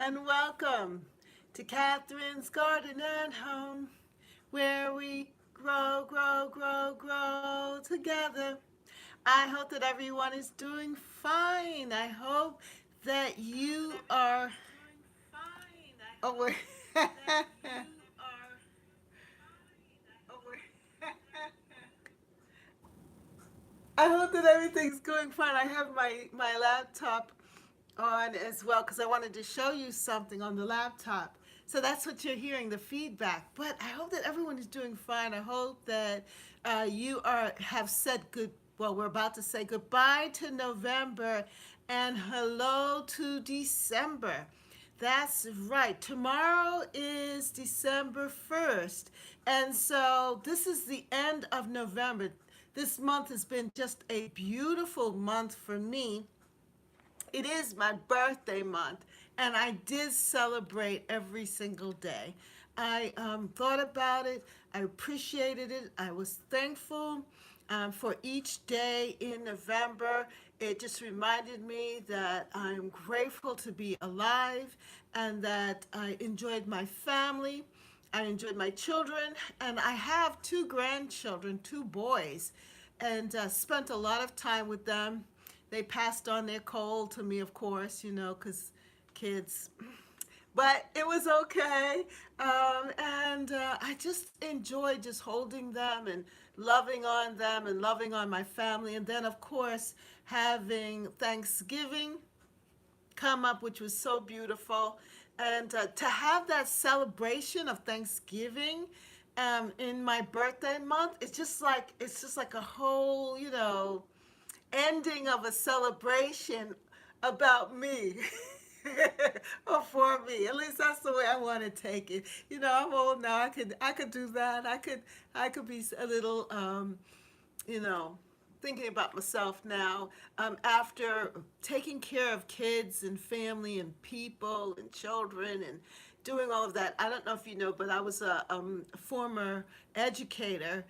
and welcome to Catherine's Garden and Home, where we grow together. I hope that everyone is doing fine. I hope that you are. Oh, wait. I hope that everything's going fine. I have my laptop on as well because I wanted to show you something on the laptop. So that's what you're hearing, the feedback. But I hope that everyone is doing fine. I hope that you have said good. Well, we're about to say goodbye to November and hello to December. That's right. Tomorrow is December 1st. And so this is the end of November. This month has been just a beautiful month for me. It is my birthday month, and I did celebrate every single day. I thought about it, I appreciated it, I was thankful for each day in November. It just reminded me that I'm grateful to be alive and that I enjoyed my family. I enjoyed my children, and I have two grandchildren, two boys, and spent a lot of time with them. They passed on their cold to me, of course, because kids. But it was okay. And I just enjoyed just holding them and loving on them and loving on my family. And then, of course, having Thanksgiving come up, which was so beautiful. And to have that celebration of Thanksgiving in my birthday month, it's just like a whole, ending of a celebration about me. Or for me, at least that's the way I want to take it. I'm old now. I could do that. I could be a little you know, thinking about myself now, after taking care of kids and family and people and children and doing all of that. I don't know if you know, but I was a former educator,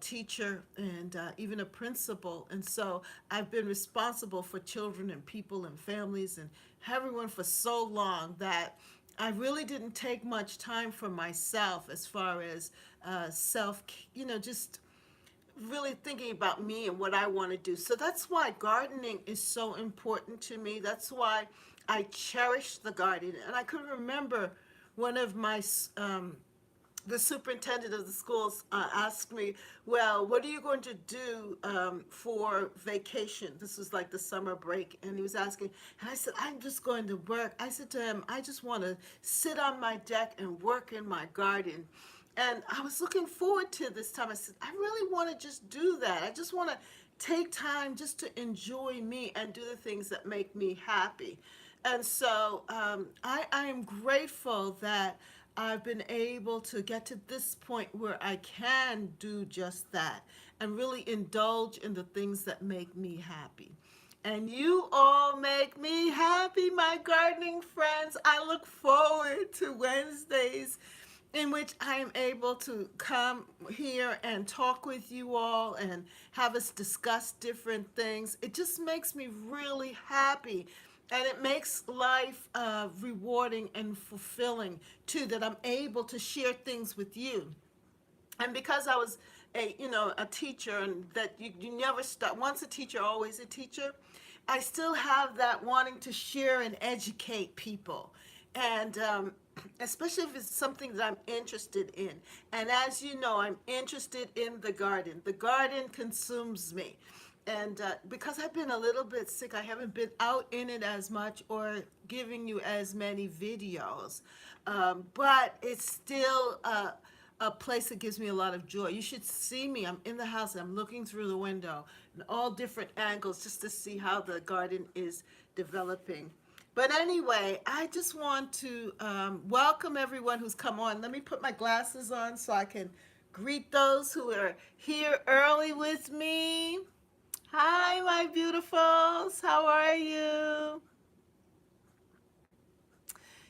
teacher, and even a principal. And so I've been responsible for children and people and families and everyone for so long that I really didn't take much time for myself as far as self, just really thinking about me and what I want to do. So that's why gardening is so important to me. That's why I cherish the garden. And I could remember one of my the superintendent of the schools asked me, well, what are you going to do for vacation? This was like the summer break. And he was asking, and I said, I'm just going to work. I said to him, I just want to sit on my deck and work in my garden. And I was looking forward to this time. I said, I really want to just do that. I just want to take time just to enjoy me and do the things that make me happy. And so I am grateful that I've been able to get to this point where I can do just that and really indulge in the things that make me happy. And you all make me happy, my gardening friends. I look forward to Wednesdays in which I am able to come here and talk with you all and have us discuss different things. It just makes me really happy. And it makes life rewarding and fulfilling too, that I'm able to share things with you. And because I was a teacher, and that you never stop, once a teacher always a teacher, I still have that wanting to share and educate people, and especially if it's something that I'm interested in. And as you know, I'm interested in the garden. The garden consumes me. And because I've been a little bit sick, I haven't been out in it as much or giving you as many videos. But it's still a place that gives me a lot of joy. You should see me. I'm in the house and I'm looking through the window in all different angles just to see how the garden is developing. But anyway, I just want to welcome everyone who's come on. Let me put my glasses on so I can greet those who are here early with me. Hi, my beautifuls. How are you?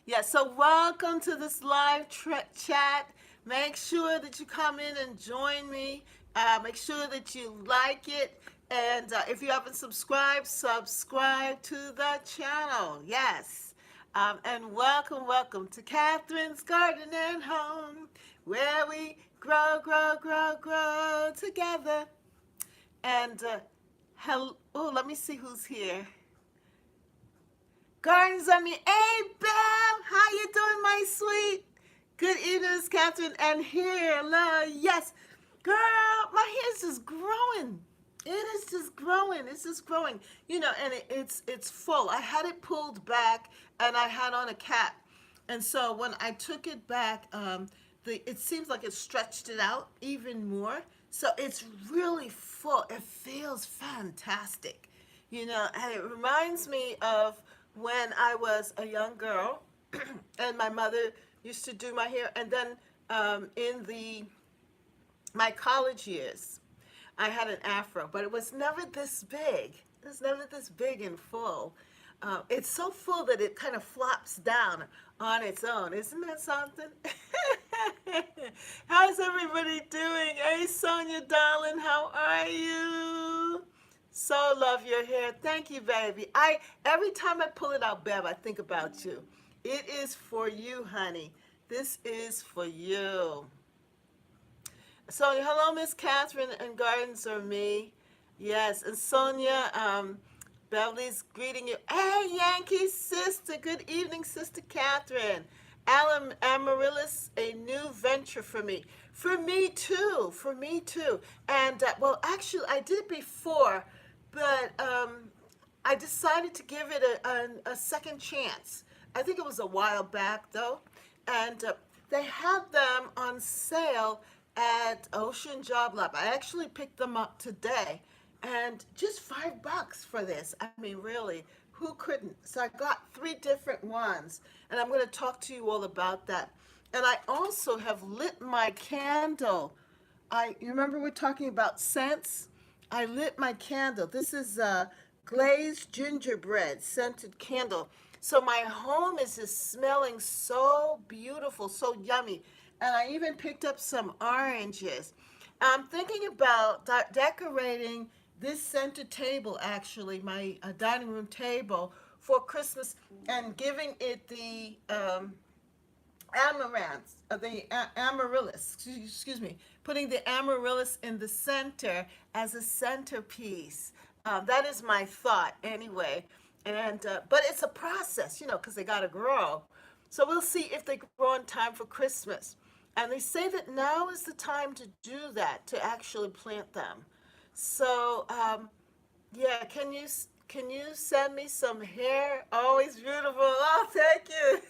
Yeah, so welcome to this live chat. Make sure that you come in and join me. Make sure that you like it. And if you haven't subscribed, subscribe to the channel. Yes. And welcome, welcome to Catherine's Garden and Home, where we grow, grow, grow, grow together. And hello, oh, let me see who's here. Gardens on me. Hey, Bam, how you doing, my sweet? Good evening, it's Catherine, and here, yes, girl, my hair's just growing. It is just growing. It's just growing. And it's full. I had it pulled back, and I had on a cap, and so when I took it back, it seems like it stretched it out even more. So it's really full. It feels fantastic, and it reminds me of when I was a young girl, and my mother used to do my hair, and then in the my college years, I had an afro, but it was never this big. It was never this big and full. It's so full that it kind of flops down on its own. Isn't that something? How's everybody doing? Hey, Sonia, darling, how are you? So love your hair. Thank you, baby. Every time I pull it out, Bev, I think about you. It is for you, honey. This is for you. Sonia, hello, Miss Catherine, and Gardens are me. Yes, and Sonia, Beverly's greeting you. Hey, Yankee sister. Good evening, Sister Catherine. Amaryllis, a new venture for me. For me too. For me too. And well, actually, I did it before, but I decided to give it a second chance. I think it was a while back though, and they had them on sale at Ocean Job Lab. I actually picked them up today, and just $5 for this. I mean, really, who couldn't? So I got 3 different ones, and I'm going to talk to you all about that. And I also have lit my candle. You remember we're talking about scents? I lit my candle. This is a glazed gingerbread scented candle. So my home is just smelling so beautiful, so yummy. And I even picked up some oranges. I'm thinking about decorating this center table, actually, my dining room table, for Christmas, and giving it the amaranth, amaryllis, excuse me, putting the amaryllis in the center as a centerpiece. That is my thought anyway. And but it's a process, because they got to grow. So we'll see if they grow in time for Christmas. And they say that now is the time to do that, to actually plant them. So yeah, can you send me some hair? Always beautiful. Oh, thank you.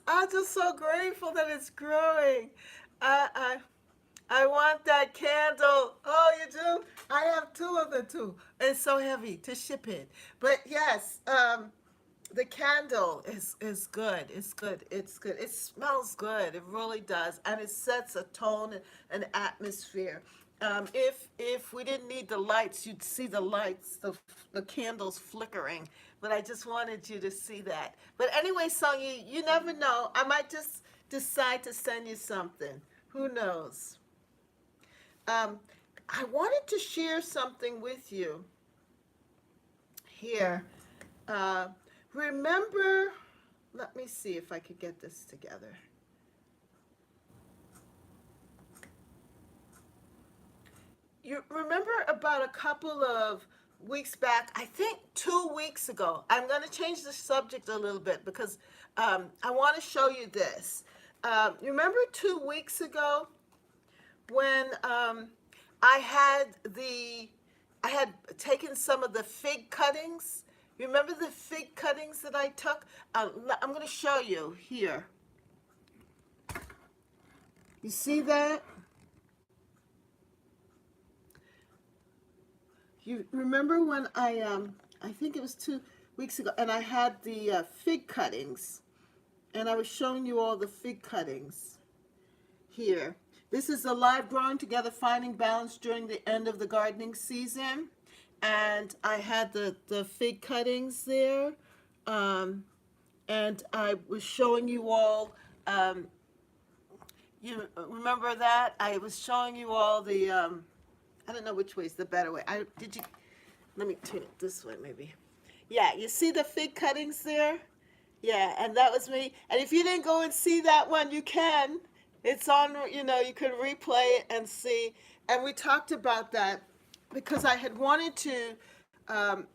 I'm just so grateful that it's growing. I I I want that candle. Oh, you do? I have 2 of them too. It's so heavy to ship it. But yes, the candle is good. It's good. It's good. It smells good. It really does, and it sets a tone and atmosphere. If we didn't need the lights, you'd see the lights, the candles flickering. But I just wanted you to see that. But anyway, Sonya, you never know. I might just decide to send you something. Who knows? Um, I wanted to share something with you here. Uh, remember, let me see if I could get this together. You remember about a couple of weeks back, I think 2 weeks ago, I'm going to change the subject a little bit because I want to show you this. You remember 2 weeks ago when I had I had taken some of the fig cuttings. Remember the fig cuttings that I took? I'm going to show you here. You see that? You remember when I think it was 2 weeks ago, and I had the fig cuttings, and I was showing you all the fig cuttings here. This is a live growing together, finding balance during the end of the gardening season. And I had the fig cuttings there. And I was showing you all, you remember that? I was showing you all the, I don't know which way is the better way. Let me turn it this way maybe. Yeah, you see the fig cuttings there? Yeah, and that was me. And if you didn't go and see that one, you can. It's on, you can replay it and see. And we talked about that because I had wanted to um,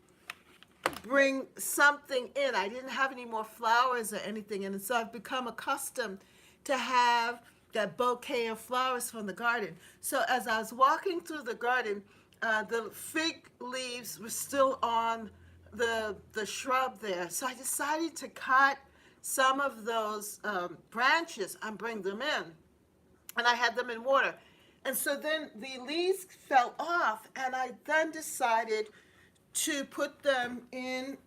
bring something in. I didn't have any more flowers or anything. And so I've become accustomed to have that bouquet of flowers from the garden. So as I was walking through the garden, the fig leaves were still on the shrub there. So I decided to cut some of those branches and bring them in. And I had them in water. And so then the leaves fell off, and I then decided to put them in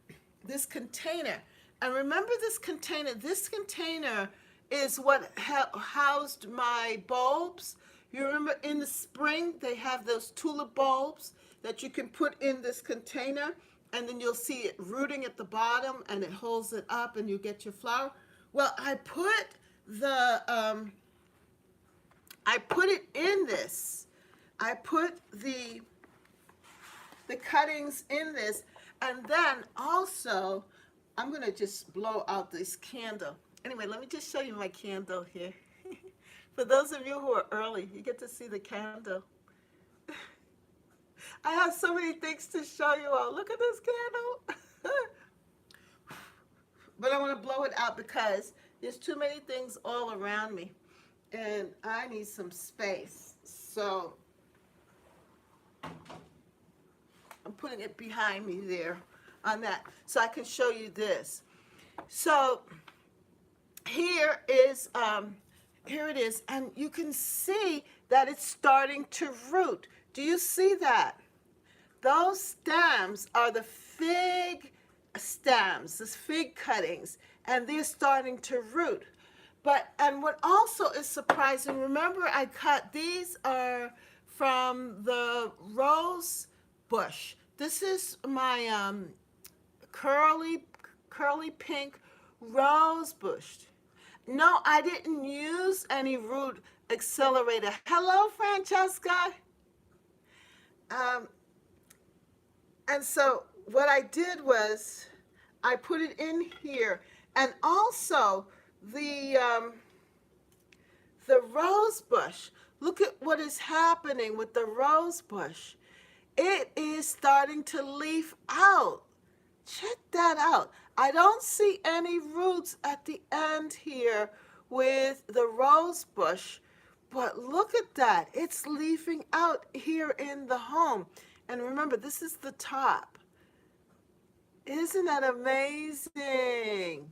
this container. And remember this container? This container is what housed my bulbs. You remember in the spring they have those tulip bulbs that you can put in this container, and then you'll see it rooting at the bottom and it holds it up and you get your flower. Well, the I put it in this. I put the cuttings in this, and then also I'm gonna just blow out this candle. Anyway, let me just show you my candle here. For those of you who are early, you get to see the candle. I have so many things to show you all. Look at this candle. But I want to blow it out because there's too many things all around me and I need some space. So I'm putting it behind me there on that so I can show you this. So here it is, and you can see that it's starting to root. Do you see that? Those stems are the fig stems, the fig cuttings, and they're starting to root. And what also is surprising, remember I cut, these are from the rose bush. This is my curly pink rose bush. No, I didn't use any root accelerator. Hello, Francesca. Um, and so what I did was I put it in here, and also the rose bush. Look at what is happening with the rose bush. It is starting to leaf out. Check that out. I don't see any roots at the end here with the rose bush, but look at that. It's leafing out here in the home. And remember, this is the top. Isn't that amazing?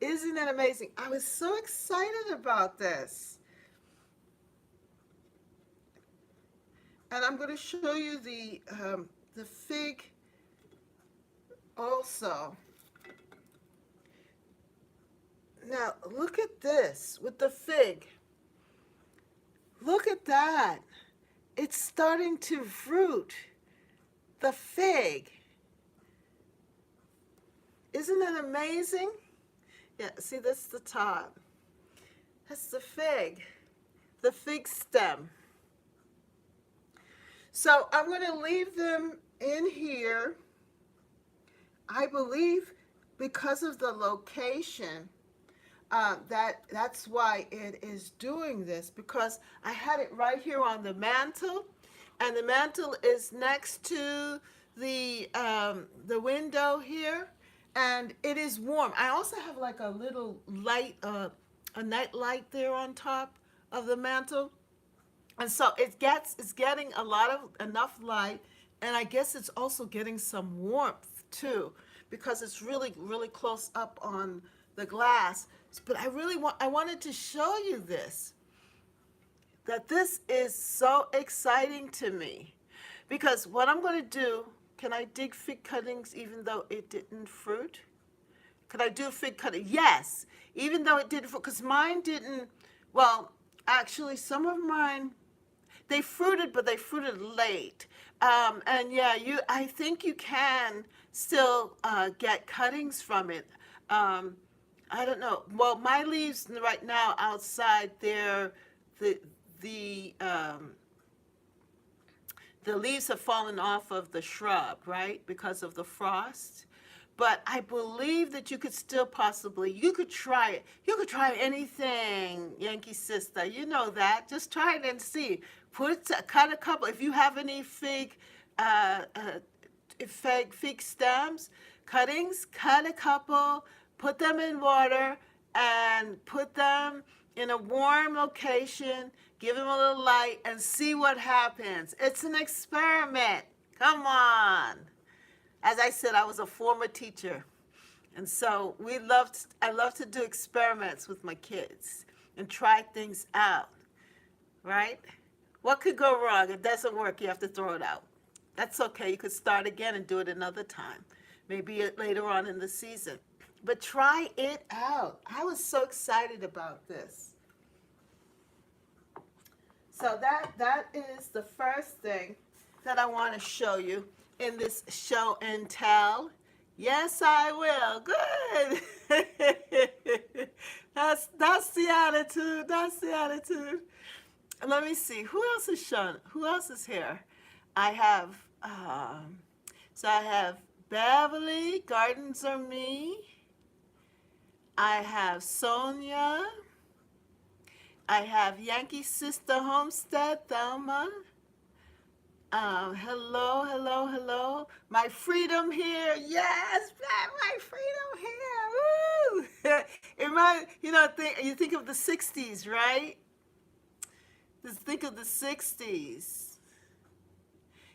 Isn't that amazing? I was so excited about this. And I'm going to show you the fig also. Now, look at this with the fig. Look at that. It's starting to root. The fig. Isn't that amazing? Yeah, see, that's the top. That's the fig stem. So I'm going to leave them in here. I believe because of the location, that's why it is doing this, because I had it right here on the mantle, and the mantle is next to the window here, and it is warm. I also have like a little light, a night light there on top of the mantle, and so it's getting enough light, and I guess it's also getting some warmth too, because it's really close up on the glass. But I wanted to show you this, that this is so exciting to me, because what I'm going to do, can I dig fig cuttings even though it didn't fruit? Could I do fig cutting? Yes, even though it didn't fruit, because mine didn't, well, actually some of mine, they fruited, but they fruited late. And yeah, I think you can still get cuttings from it. I don't know. Well, my leaves right now outside, the the leaves have fallen off of the shrub, right, because of the frost. but I believe that you could still possibly, you could try it. You could try anything, Yankee Sister. You know that. Just try it and see. Cut a couple. If you have any uh, uh, fig stems, cuttings, cut a couple, put them in water, and put them in a warm location. Give them a little light and see what happens. It's an experiment. Come on. As I said, I was a former teacher. And so I love to do experiments with my kids and try things out, right? What could go wrong? It doesn't work, you have to throw it out. That's okay. You could start again and do it another time, maybe later on in the season. But try it out. I was so excited about this. So that is the first thing that I want to show you in this show and tell. Yes, I will. Good. That's the attitude. That's the attitude. Let me see. Who else is shown? Who else is here? I have I have Beverly, Gardens Are Me. I have Sonia. I have Yankee Sister Homestead, Thelma. Hello, hello, hello. My freedom here. Yes, my freedom here. Woo! You think of the 60s, right? Just think of the 60s.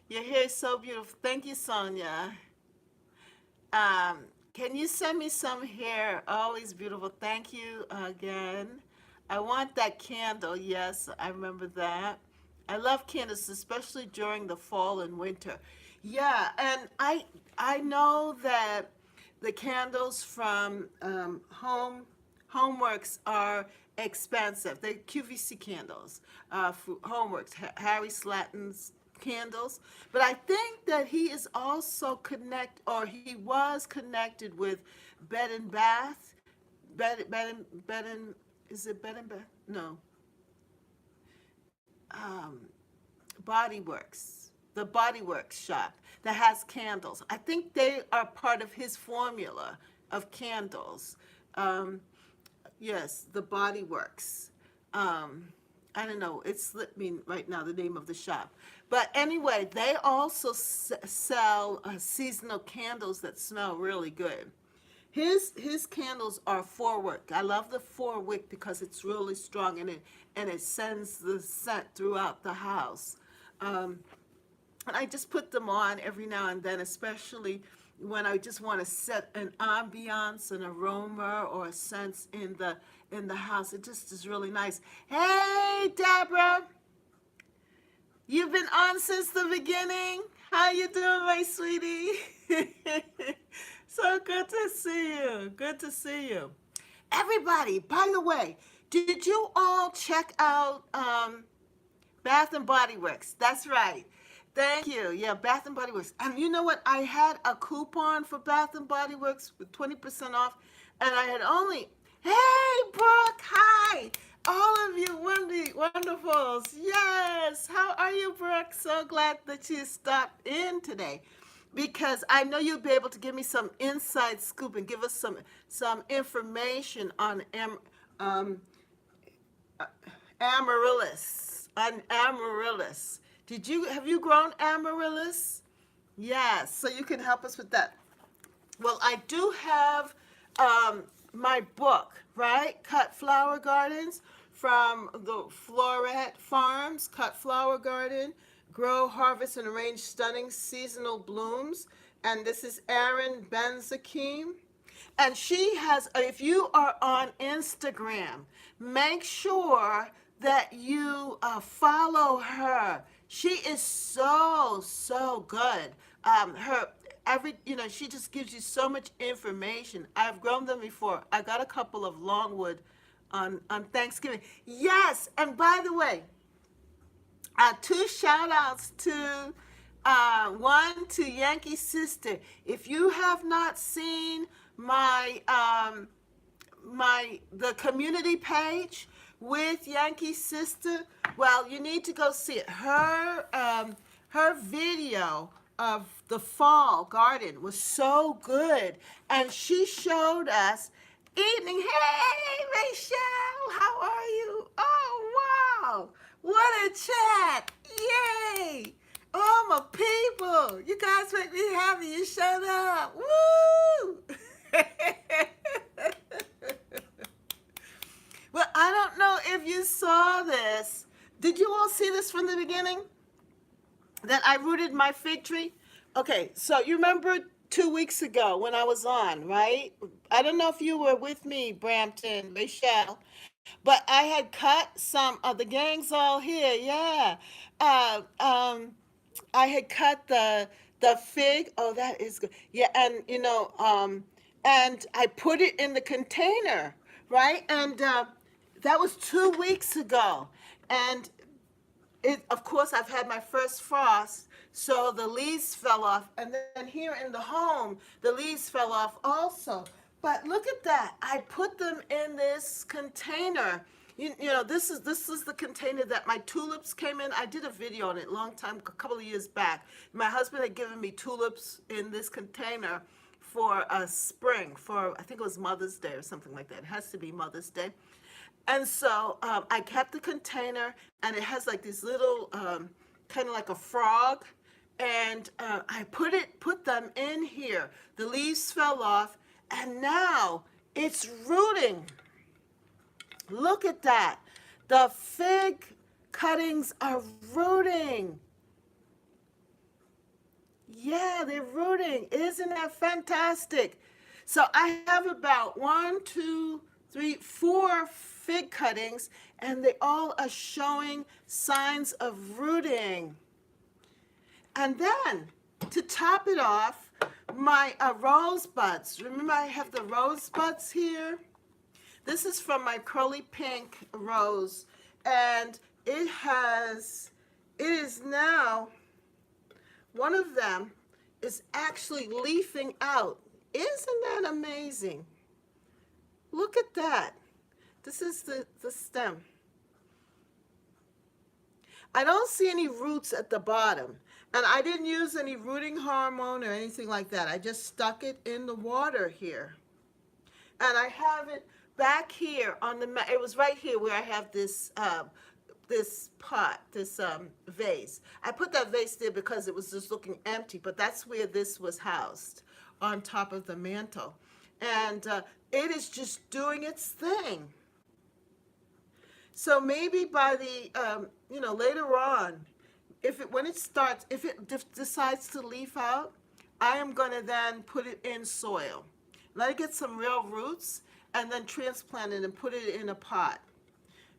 Your hair is so beautiful. Thank you, Sonia. Can you send me some hair? Always beautiful. Thank you again. I want that candle. Yes, I remember that. I love candles, especially during the fall and winter. Yeah, and I know that the candles from Homeworks are expensive. They're QVC candles, for Homeworks, Harry Slatton's candles. But I think that he is also he was connected with Bed and Bath. Is it Bed and Bath? No. Body Works, the Body Works shop that has candles. I think they are part of his formula of candles. Yes, the Body Works. I don't know, it slipped me right now, the name of the shop. But anyway, they also sell seasonal candles that smell really good. His candles are 4-wick. I love the 4-wick because it's really strong and it sends the scent throughout the house. And I just put them on every now and then, especially when I just want to set an ambiance, an aroma, or a sense in the house. It just is really nice. Hey, Deborah, you've been on since the beginning. How you doing, my sweetie? So good to see you. Good to see you. Everybody, by the way, did you all check out Bath and Body Works? That's right. Thank you. Yeah, Bath and Body Works. And you know what? I had a coupon for Bath and Body Works with 20% off, and I had only, hey, Brooke, hi. All of you wonderfuls. Yes. How are you, Brooke? So glad that you stopped in today, because I know you'll be able to give me some inside scoop and give us some information on Amaryllis. On Amaryllis. Have you grown Amaryllis? Yes, so you can help us with that. Well, I do have my book, right? Cut Flower Gardens from the Floret Farms, Cut Flower Garden, Grow, Harvest, and Arrange Stunning Seasonal Blooms. And this is Erin Benzakim. And she has, if you are on Instagram, make sure that you follow her. She is so good. She just gives you so much information. I've grown them before. I got a couple of longwood on Thanksgiving. Yes, and by the way, 2 shout outs to one to Yankee Sister. If you have not seen my the community page with Yankee Sister, well, you need to go see it. Her video of the fall garden was so good. And she showed us evening. Hey, Rachel, how are you? Oh, wow. What a chat. Yay. Oh, my people. You guys make me happy. You showed up. Woo. Well, I don't know if you saw this. Did you all see this from the beginning? That I rooted my fig tree? Okay, so you remember 2 weeks ago when I was on, right? I don't know if you were with me, Brampton, Michelle, but I had cut some of the gang's all here, yeah. Uh, um, I had cut the fig. Oh, that is good. Yeah, and and I put it in the container, right? And that was 2 weeks ago, and of course, I've had my first frost, so the leaves fell off. And then here in the home, the leaves fell off also. But look at that. I put them in this container. This is the container that my tulips came in. I did a video on it a long time, a couple of years back. My husband had given me tulips in this container for a spring, for I think it was Mother's Day or something like that. It has to be Mother's Day. And so I kept the container, and it has like these little, kind of like a frog, and I put them in here. The leaves fell off, and now it's rooting. Look at that. The fig cuttings are rooting. Yeah, they're rooting. Isn't that fantastic? So I have about 1, 2, 3, 4 fig cuttings, and they all are showing signs of rooting. And then, to top it off, my rosebuds. Remember, I have the rosebuds here? This is from my curly pink rose, and it is now, one of them is actually leafing out. Isn't that amazing? Look at that. This is the stem. I don't see any roots at the bottom. And I didn't use any rooting hormone or anything like that. I just stuck it in the water here. And I have it back here on the mat. It was right here where I have this this pot, this vase. I put that vase there because it was just looking empty, but that's where this was housed, on top of the mantle. And it is just doing its thing. So maybe by the, later on, when it starts, if it decides to leaf out, I am going to then put it in soil. Let it get some real roots, and then transplant it and put it in a pot.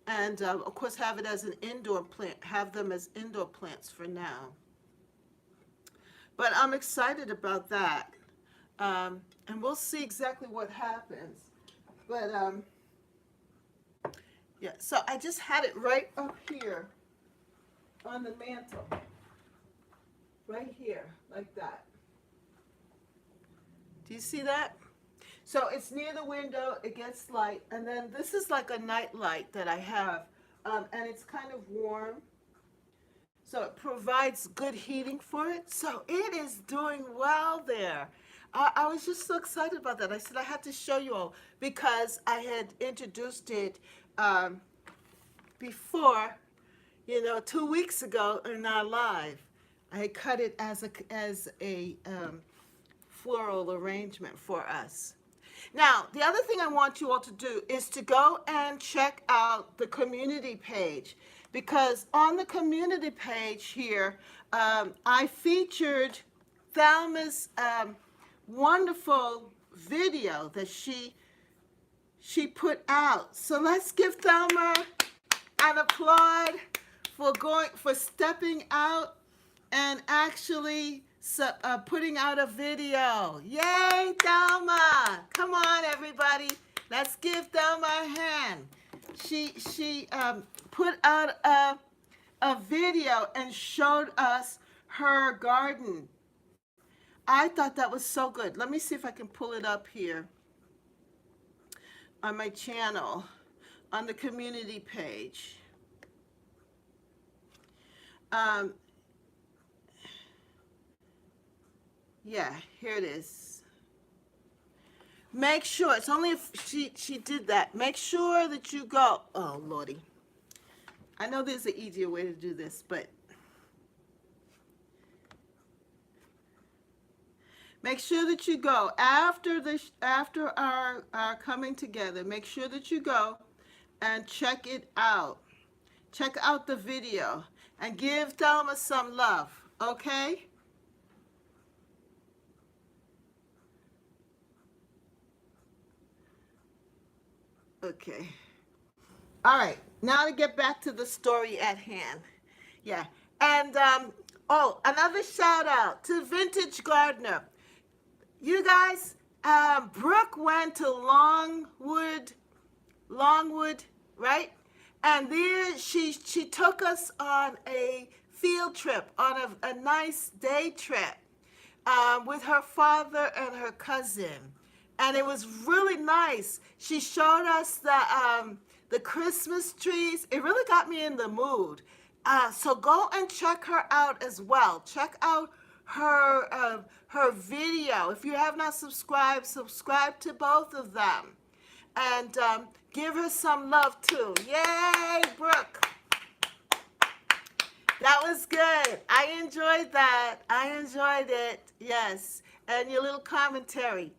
And of course, have it as an indoor plant. Have them as indoor plants for now. But I'm excited about that, and we'll see exactly what happens. But yeah. So I just had it right up here on the mantle, right here, like that. Do you see that? So it's near the window, it gets light, and then this is like a night light that I have, and it's kind of warm, so it provides good heating for it. So it is doing well there. I was just so excited about that. I said I had to show you all because I had introduced it before, 2 weeks ago in our live. I had cut it as a floral arrangement for us. Now, the other thing I want you all to do is to go and check out the community page, because on the community page here, I featured Thelma's wonderful video that she put out. So let's give Thelma an applaud for stepping out and actually putting out a video. Yay, Thelma! Come on, everybody. Let's give Thelma a hand. She put out a video and showed us her garden. I thought that was so good. Let me see if I can pull it up here on my channel, on the community page. Yeah, here it is. Make sure it's only if she did that. Make sure that you go. Oh lordy, I know there's an easier way to do this, but make sure that you go after after our coming together. Make sure that you go and check it out. Check out the video and give Thelma some love. Okay? Okay. All right. Now to get back to the story at hand. Yeah. And oh, another shout out to Vintage Gardener. You guys, Brooke went to Longwood, right? And there she took us on a field trip, on a nice day trip, with her father and her cousin, and it was really nice. She showed us the Christmas trees. It really got me in the mood. So go and check her out as well. Check out her video. If you have not subscribed, subscribe to both of them, and give her some love too. Yay, Brooke! That was good. I enjoyed that. I enjoyed it. Yes, and your little commentary.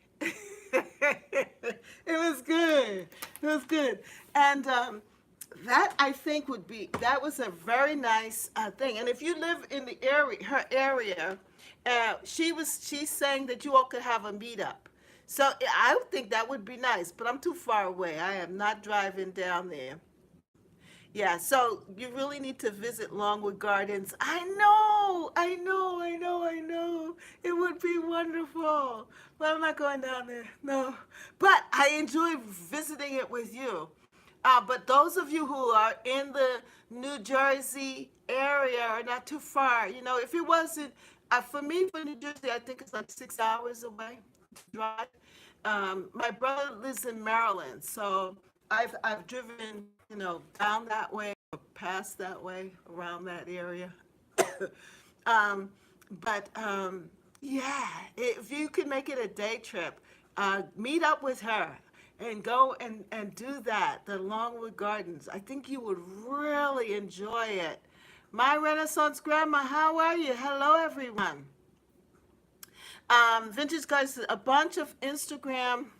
It was good. It was good, and that I think would be that was a very nice thing. And if you live in the area, her area, she's saying that you all could have a meetup. So I would think that would be nice, but I'm too far away. I am not driving down there. Yeah, so you really need to visit Longwood Gardens. I know. It would be wonderful. But I'm not going down there. No. But I enjoy visiting it with you. But those of you who are in the New Jersey area or not too far, if it wasn't, for me, for New Jersey, I think it's like 6 hours away to drive. My brother lives in Maryland, so I've driven, down that way or past that way, around that area. um, but yeah, if you could make it a day trip, meet up with her and go and do that, the Longwood Gardens. I think you would really enjoy it. My Renaissance Grandma, how are you? Hello, everyone. Vintage Gardens, a bunch of Instagram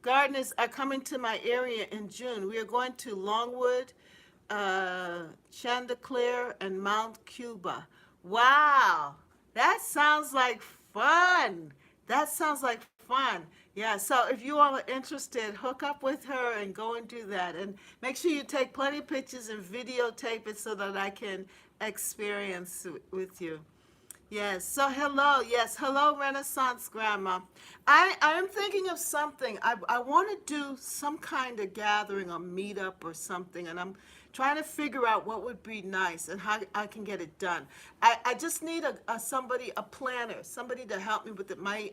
gardeners are coming to my area in June. We are going to Longwood, Chanticleer, and Mount Cuba. Wow, that sounds like fun. That sounds like fun. Yeah, so if you all are interested, hook up with her and go and do that. And make sure you take plenty of pictures and videotape it so that I can experience with you. Yes. So hello. Yes. Hello, Renaissance Grandma. I'm thinking of something. I want to do some kind of gathering or meetup or something, and I'm trying to figure out what would be nice and how I can get it done. I just need a planner, somebody to help me with it. My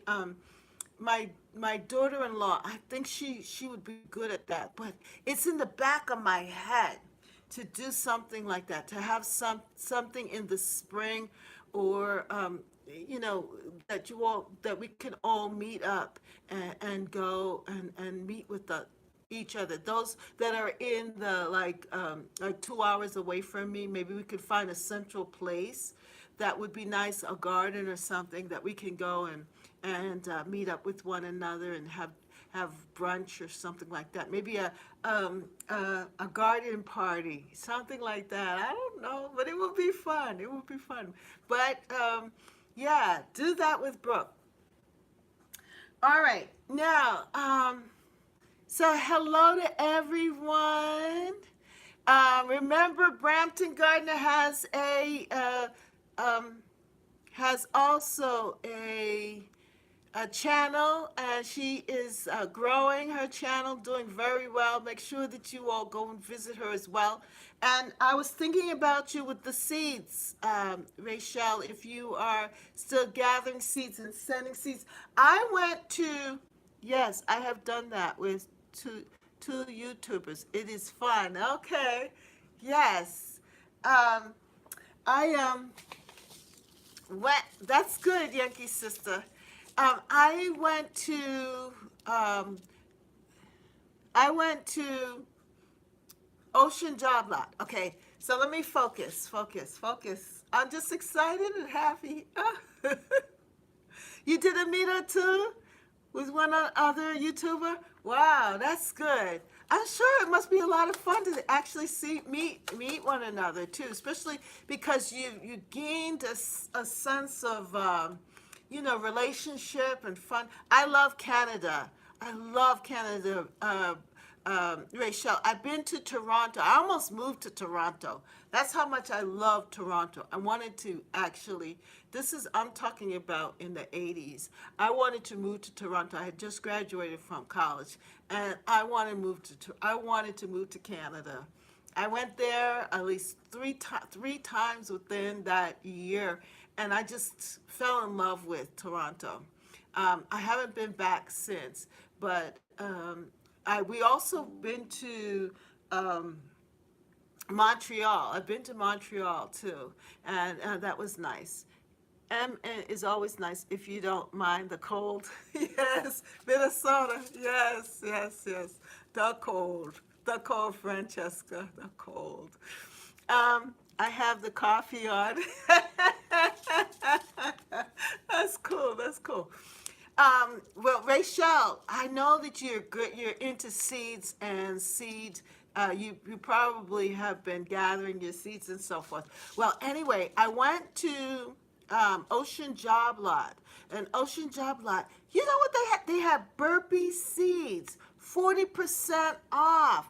daughter-in-law, I think she would be good at that, but it's in the back of my head to do something like that, to have something in the spring, or that we can all meet up and go and meet with each other. Those that are in the like 2 hours away from me, maybe we could find a central place that would be nice, a garden or something that we can go and meet up with one another and have brunch or something like that. Maybe a garden party, something like that. I don't know, but it would be fun. It would be fun. But yeah, do that with Brooke. All right, now, so hello to everyone. Remember, Brampton Gardner has also a channel, and she is growing her channel, doing very well. Make sure that you all go and visit her as well. And I was thinking about you with the seeds, Rachel, if you are still gathering seeds and sending seeds. I went to, yes, I have done that with two YouTubers. It is fun. Okay. Yes. I That's good, Yankee sister. I went to um, I went to Ocean Job Lot. Okay, so let me focus. I'm just excited and happy. You did a meetup too with one other YouTuber? Wow, that's good. I'm sure it must be a lot of fun to actually see meet one another too, especially because you gained a sense of relationship and fun. I love Canada. I love Canada. Rachel, I've been to Toronto. I almost moved to Toronto. That's how much I love Toronto. I wanted to actually, I'm talking about in the 80s. I wanted to move to Toronto. I had just graduated from college, and I wanted to move to Canada. I went there at least three times within that year, and I just fell in love with Toronto. I haven't been back since, but we also been to um, Montreal. I've been to Montreal too, and that was nice. Is always nice if you don't mind the cold. Yes, Minnesota. Yes. The cold, Francesca. The cold. I have the coffee on. That's cool. That's cool. Well, Rachel, I know that you're good. You're into seeds and seed. You probably have been gathering your seeds and so forth. Well, anyway, I went to Ocean Job Lot. And Ocean Job Lot, you know what they had? They had burpee seeds, 40% off.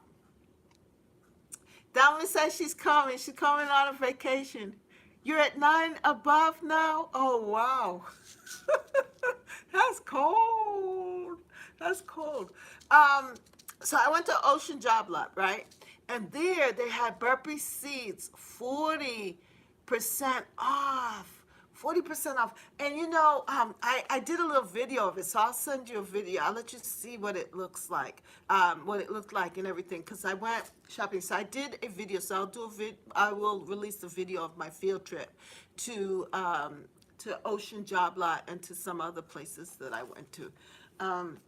Dalma says she's coming. She's coming on a vacation. You're at 9 above now? Oh, wow. That's cold. That's cold. Um, so I went to Ocean Job Lot, right? And there they had burpee seeds, 40% off. 40% off. And I did a little video of it, so I'll send you a video. I'll let you see what it looks like, what it looked like and everything, because I went shopping. So I did a video, so I will release the video of my field trip to Ocean Job Lot and to some other places that I went to. Um,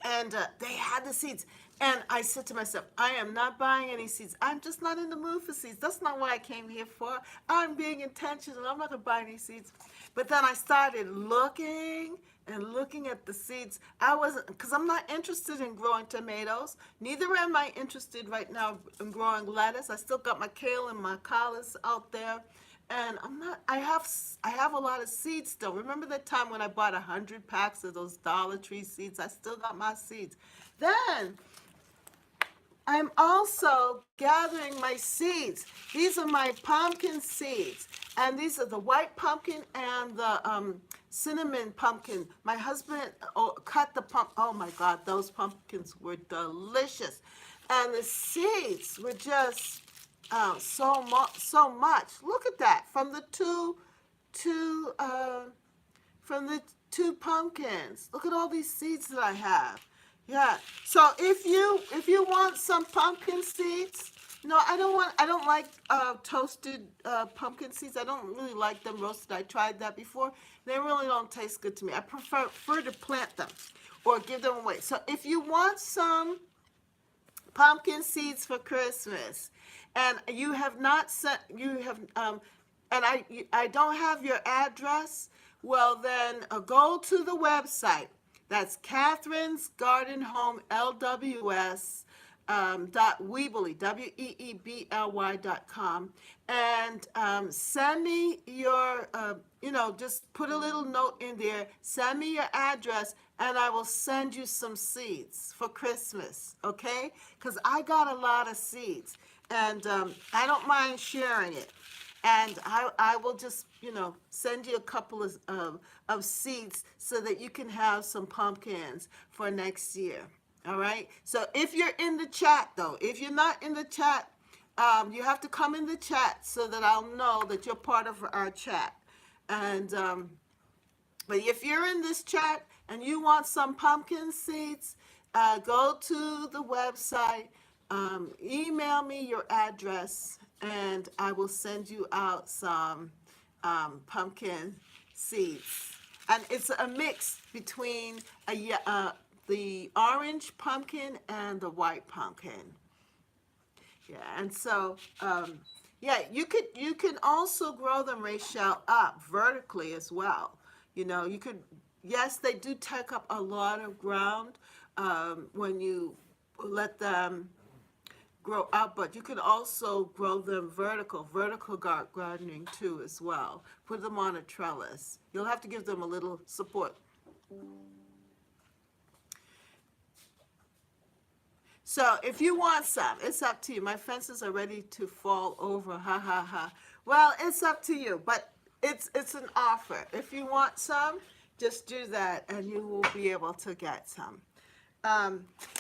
and they had the seeds. And I said to myself, I am not buying any seeds. I'm just not in the mood for seeds. That's not what I came here for. I'm being intentional. I'm not going to buy any seeds. But then I started looking and looking at the seeds. I wasn't, because I'm not interested in growing tomatoes. Neither am I interested right now in growing lettuce. I still got my kale and my collards out there. And I have a lot of seeds still. Remember that time when I bought 100 packs of those Dollar Tree seeds? I still got my seeds. Then I'm also gathering my seeds. These are my pumpkin seeds. And these are the white pumpkin and the cinnamon pumpkin. My husband cut the oh my God, those pumpkins were delicious. And the seeds were just so much. Look at that two from the two pumpkins. Look at all these seeds that I have. Yeah. So if you want some pumpkin seeds, no, I don't like toasted pumpkin seeds. I don't really like them roasted. I tried that before. They really don't taste good to me. I prefer to plant them or give them away. So if you want some pumpkin seeds for Christmas, and you have not sent, you have, and I don't have your address. Well, then go to the website. That's Catherine's Garden Home LWS Weebly WEEBLY.com, and send me your just put a little note in there. Send me your address, and I will send you some seeds for Christmas. Okay? Because I got a lot of seeds, and I don't mind sharing it. And I will just, send you a couple of seeds so that you can have some pumpkins for next year. All right? So if you're in the chat, though, if you're not in the chat, you have to come in the chat so that I'll know that you're part of our chat. And but if you're in this chat and you want some pumpkin seeds, go to the website, email me your address, and I will send you out some pumpkin seeds. And it's a mix between the orange pumpkin and the white pumpkin. Yeah, and so yeah, you can also grow them, Rachel, up vertically as well. You know, you could, yes, they do take up a lot of ground when you let them grow up, but you can also grow them vertical gardening too as well. Put them on a trellis. You'll have to give them a little support. So if you want some, it's up to you. My fences are ready to fall over. Ha ha ha. Well, it's up to you, but it's an offer. If you want some, just do that, and you will be able to get some.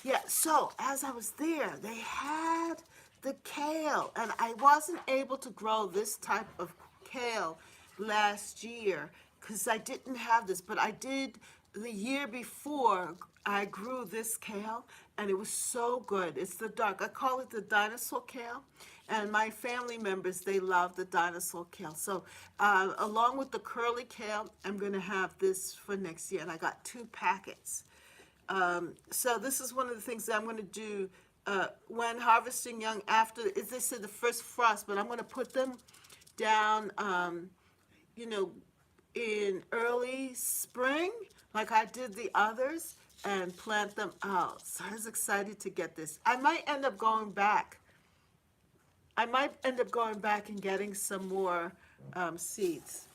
Yeah. So as I was there, they had the kale, and I wasn't able to grow this type of kale last year because I didn't have this, but I did the year before. I grew this kale, and it was so good. It's the dark. I call it the dinosaur kale, and my family members, they love the dinosaur kale. So along with the curly kale, I'm going to have this for next year, and I got 2 packets. So this is one of the things that I'm going to do when harvesting young after, as they said, the first frost, but I'm going to put them down, you know, in early spring, like I did the others, and plant them out. So I was excited to get this. I might end up going back. I might end up going back and getting some more seeds.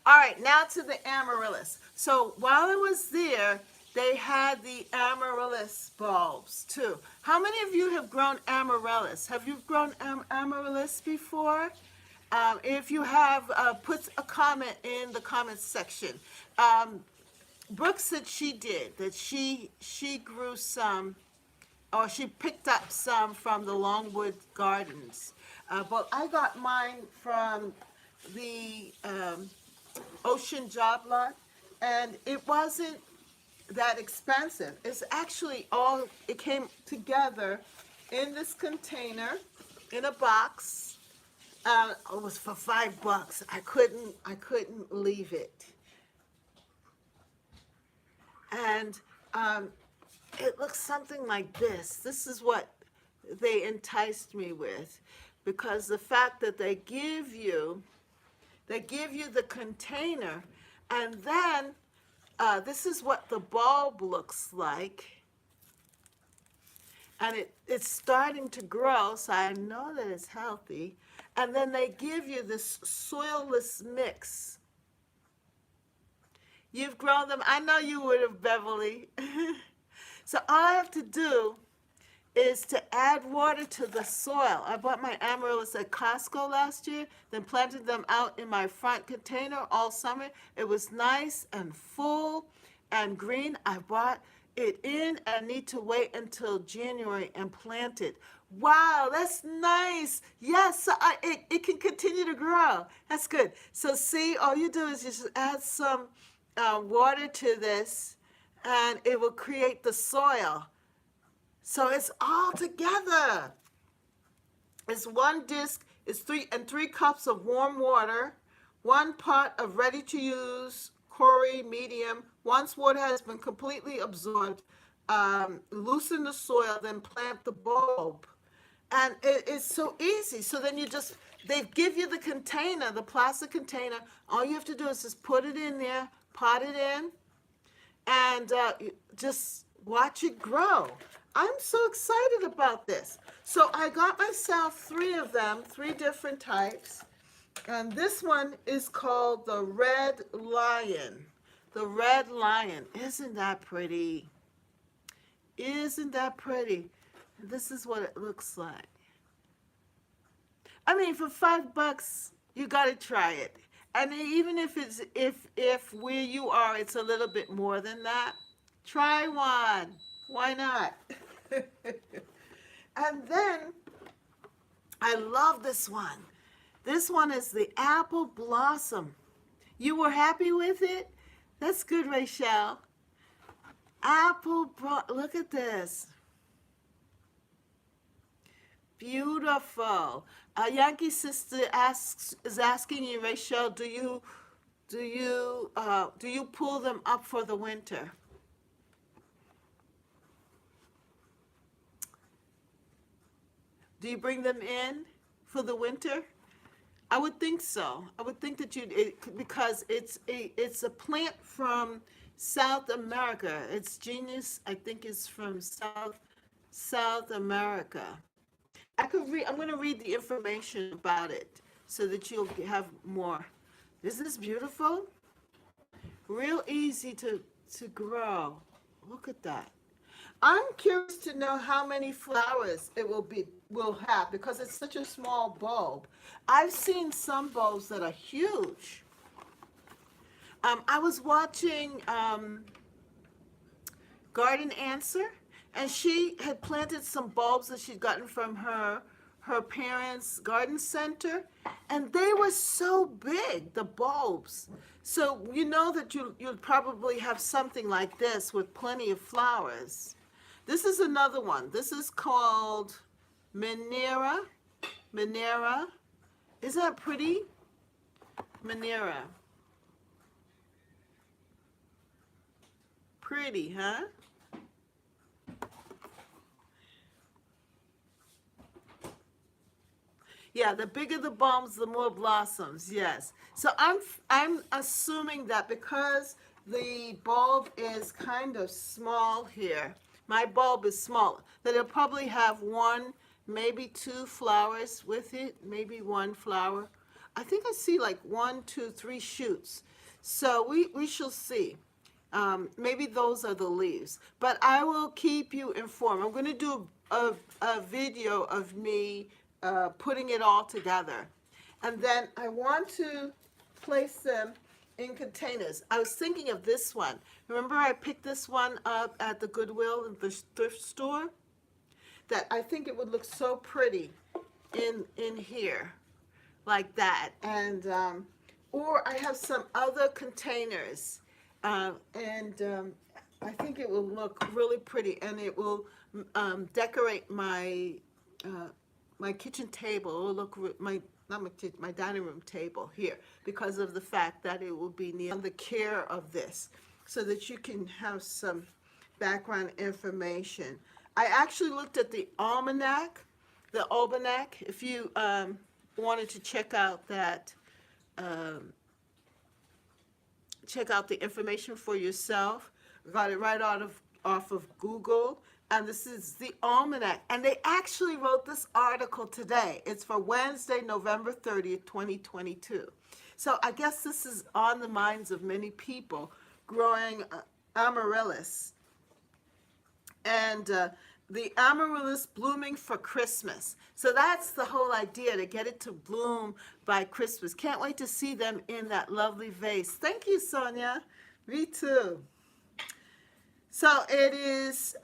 All right, now to the amaryllis. So while I was there, they had the amaryllis bulbs too. How many of you have grown amaryllis? Have you grown amaryllis before? If you have, put a comment in the comments section. Brooke said she did, that she grew some, or she picked up some from the Longwood Gardens. But I got mine from the Ocean Job Lot, and it wasn't that expensive. It's actually all, it came together in this container, in a box. It was for $5. I couldn't leave it. And it looks something like this. This is what they enticed me with, because the fact that they give you the container, and then this is what the bulb looks like, and it's starting to grow, so I know that it's healthy. And then they give you this soilless mix. You've grown them. I know you would have, Beverly. So all I have to do is to add water to the soil. I bought my amaryllis at Costco last year, then planted them out in my front container all summer. It was nice and full and green. I brought it in and need to wait until January and plant it. Wow, that's nice. Yes, so it can continue to grow. That's good. So see, all you do is just add some water to this, and it will create the soil. So it's all together. It's one disc. It's 3 cups of warm water, 1 pot of ready-to-use Corey medium. Once water has been completely absorbed, loosen the soil, then plant the bulb. And it is so easy. So then they give you the container, the plastic container. All you have to do is just put it in there, pot it in, and just watch it grow. I'm so excited about this. So I got myself 3 of them, 3 different types. And this one is called the Red Lion. The Red Lion. Isn't that pretty? Isn't that pretty? This is what it looks like. I mean, for $5, you got to try it. And even if it's if where you are, it's a little bit more than that, try one. Why not? And then I love this one. This one is the apple blossom. You were happy with it? That's good, Rachel. Look at this. Beautiful. A Yankee sister is asking you, Rachel, do you pull them up for the winter? Do you bring them in for the winter? I would think so. I would think that because it's a plant from South America. Its genius, I think, is from South America. I'm going to read the information about it so that you'll have more. Is this beautiful? Real easy to grow. Look at that. I'm curious to know how many flowers it will have because it's such a small bulb. I've seen some bulbs that are huge. I was watching Garden Answer, and she had planted some bulbs that she'd gotten from her parents' garden center, and they were so big, the bulbs. So you know that you'll probably have something like this with plenty of flowers. This is another one. This is called Manera. Manera. Isn't that pretty? Manera. Pretty, huh? Yeah, the bigger the bulbs, the more blossoms. Yes. So I'm assuming that because the bulb is kind of small here, my bulb is small, that it'll probably have one, maybe two flowers with it, maybe one flower. I think I see like one, two, three shoots. So we shall see. Maybe those are the leaves, but I will keep you informed. I'm going to do a video of me putting it all together. And then I want to place them in containers. I was thinking of this one. Remember I picked this one up at the Goodwill at the thrift store? That I think it would look so pretty in here like that. And or I have some other containers and I think it will look really pretty, and it will decorate my kitchen table. It will look my not my kitchen, my dining room table here because of the fact that it will be near the care of this, so that you can have some background information. I actually looked at the almanac. If you wanted to check out that. Check out the information for yourself. Got it right off of Google. And this is the almanac. And they actually wrote this article today. It's for Wednesday, November 30th, 2022. So I guess this is on the minds of many people growing amaryllis. And the amaryllis blooming for Christmas. So that's the whole idea, to get it to bloom by Christmas. Can't wait to see them in that lovely vase. Thank you, Sonia. Me too. So it is,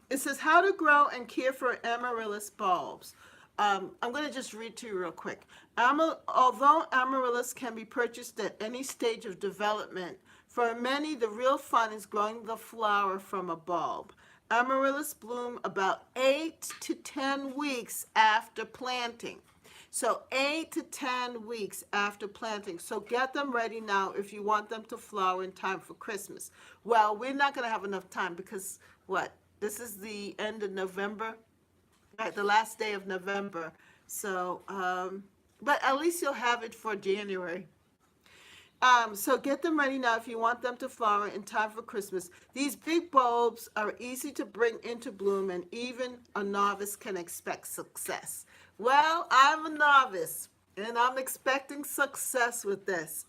it says how to grow and care for amaryllis bulbs. I'm going to just read to you real quick. Although amaryllis can be purchased at any stage of development, for many the real fun is growing the flower from a bulb. Amaryllis bloom about 8 to 10 weeks after planting. So 8 to 10 weeks after planting. So get them ready now if you want them to flower in time for Christmas. Well, we're not going to have enough time because what? This is the end of November, right? The last day of November. So, but at least you'll have it for January. So get them ready now if you want them to flower in time for Christmas. These big bulbs are easy to bring into bloom, and even a novice can expect success. Well, I'm a novice, and I'm expecting success with this.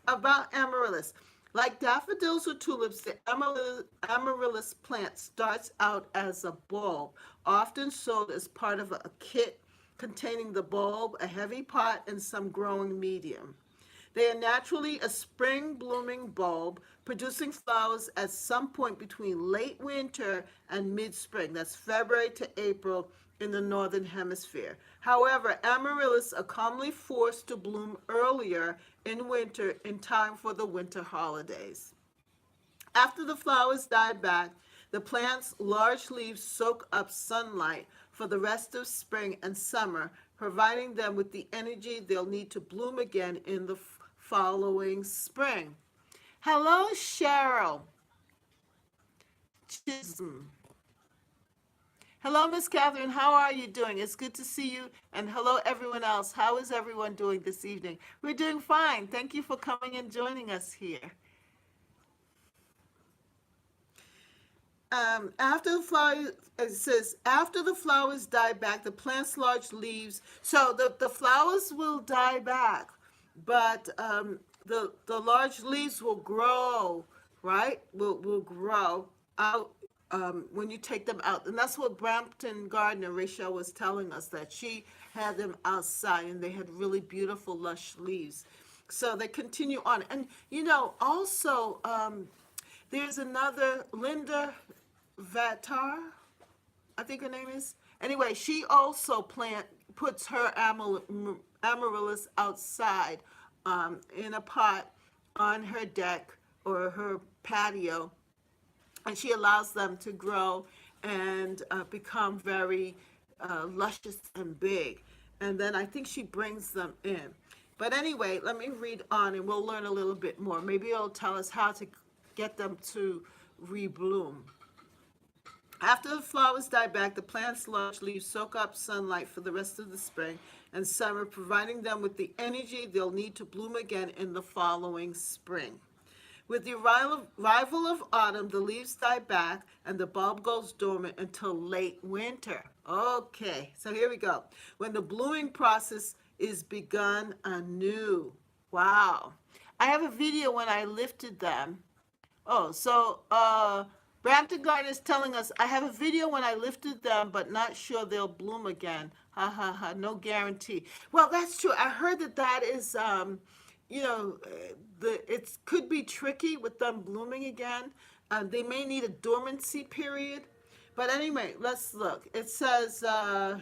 About amaryllis. Like daffodils or tulips, the amaryllis plant starts out as a bulb, often sold as part of a kit containing the bulb, a heavy pot, and some growing medium. They are naturally a spring blooming bulb, producing flowers at some point between late winter and mid-spring. That's February to April in the northern hemisphere. However, amaryllis are commonly forced to bloom earlier in winter in time for the winter holidays. After the flowers die back, the plant's large leaves soak up sunlight for the rest of spring and summer, providing them with the energy they'll need to bloom again in the following spring. Hello, Cheryl Chisholm. Hello, Miss Catherine. How are you doing? It's good to see you. And hello, everyone else. How is everyone doing this evening? We're doing fine. Thank you for coming and joining us here. After the flower, it says, after the flowers die back, the plant's large leaves, so the flowers will die back, but the large leaves will grow, right? Will grow out when you take them out. And that's what Brampton Gardener, Rachel, was telling us, that she had them outside and they had really beautiful, lush leaves. So they continue on. And, also, there's another, Linda Vatar, I think her name is. Anyway, she also puts her amaryllis outside in a pot on her deck or her patio, and she allows them to grow and become very luscious and big. And then I think she brings them in. But anyway, let me read on and we'll learn a little bit more. Maybe it'll tell us how to get them to rebloom. After the flowers die back, the plant's large leaves soak up sunlight for the rest of the spring and summer, providing them with the energy they'll need to bloom again in the following spring. With the arrival of autumn, the leaves die back and the bulb goes dormant until late winter. Okay, so here we go. When the blooming process is begun anew. Wow. I have a video when I lifted them. Oh, so Brampton Garden is telling us, I have a video when I lifted them, but not sure they'll bloom again. Ha ha ha, no guarantee. Well, that's true. I heard that is, it could be tricky with them blooming again. They may need a dormancy period. But anyway, let's look. It says, the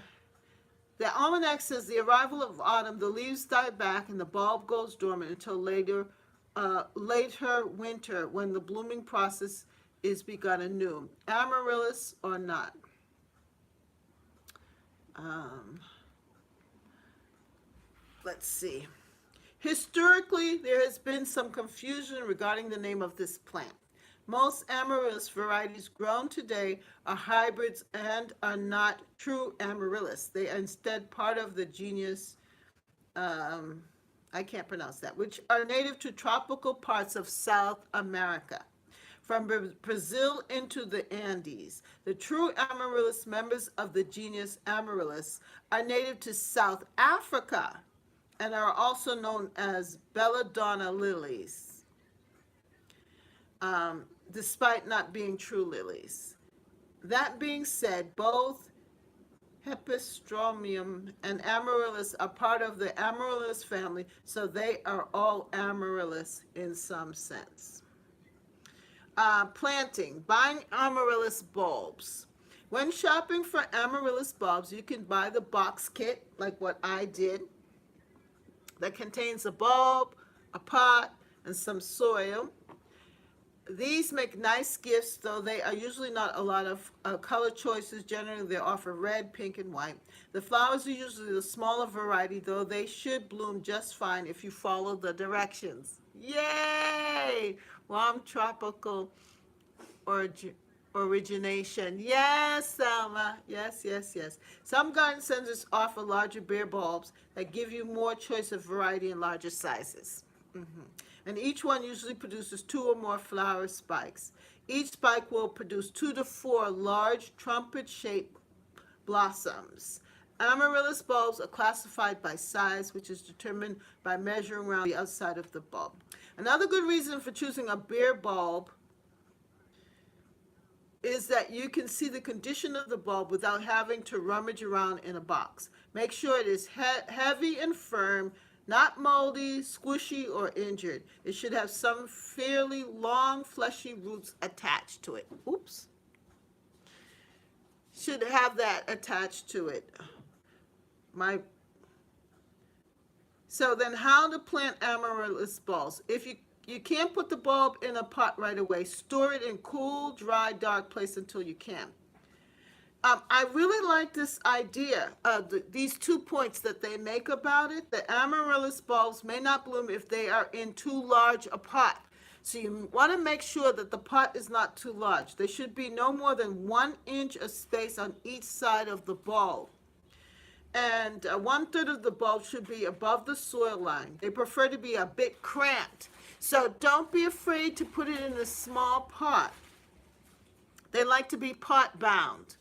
almanac says the arrival of autumn, the leaves die back and the bulb goes dormant until later winter, when the blooming process is begun anew. Amaryllis or not. Let's see. Historically, there has been some confusion regarding the name of this plant. Most amaryllis varieties grown today are hybrids and are not true amaryllis. They are instead part of the genus, I can't pronounce that, which are native to tropical parts of South America. From Brazil into the Andes, the true amaryllis members of the genus Amaryllis are native to South Africa and are also known as belladonna lilies, despite not being true lilies. That being said, both Hepistromium and Amaryllis are part of the Amaryllis family, so they are all Amaryllis in some sense. Planting, buying Amaryllis bulbs. When shopping for Amaryllis bulbs, you can buy the box kit, like what I did, that contains a bulb, a pot, and some soil. These make nice gifts, though they are usually not a lot of color choices. Generally, they offer red, pink, and white. The flowers are usually the smaller variety, though they should bloom just fine if you follow the directions. Yay! Warm tropical origination. Yes, Selma. Yes, yes, yes. Some garden centers offer larger bare bulbs that give you more choice of variety and larger sizes. And each one usually produces 2 or more flower spikes. Each spike will produce 2 to 4 large trumpet-shaped blossoms. Amaryllis bulbs are classified by size, which is determined by measuring around the outside of the bulb. Another good reason for choosing a bare bulb is that you can see the condition of the bulb without having to rummage around in a box. Make sure it is heavy and firm, not moldy, squishy, or injured. It should have some fairly long, fleshy roots attached to it. Oops. Should have that attached to it. So then how to plant amaryllis bulbs? If you can't put the bulb in a pot right away, store it in cool, dry, dark place until you can. I really like this idea, these 2 points that they make about it. The amaryllis bulbs may not bloom if they are in too large a pot. So you want to make sure that the pot is not too large. There should be no more than 1 inch of space on each side of the bulb. And 1/3 of the bulb should be above the soil line. They prefer to be a bit cramped. So don't be afraid to put it in a small pot. They like to be pot bound.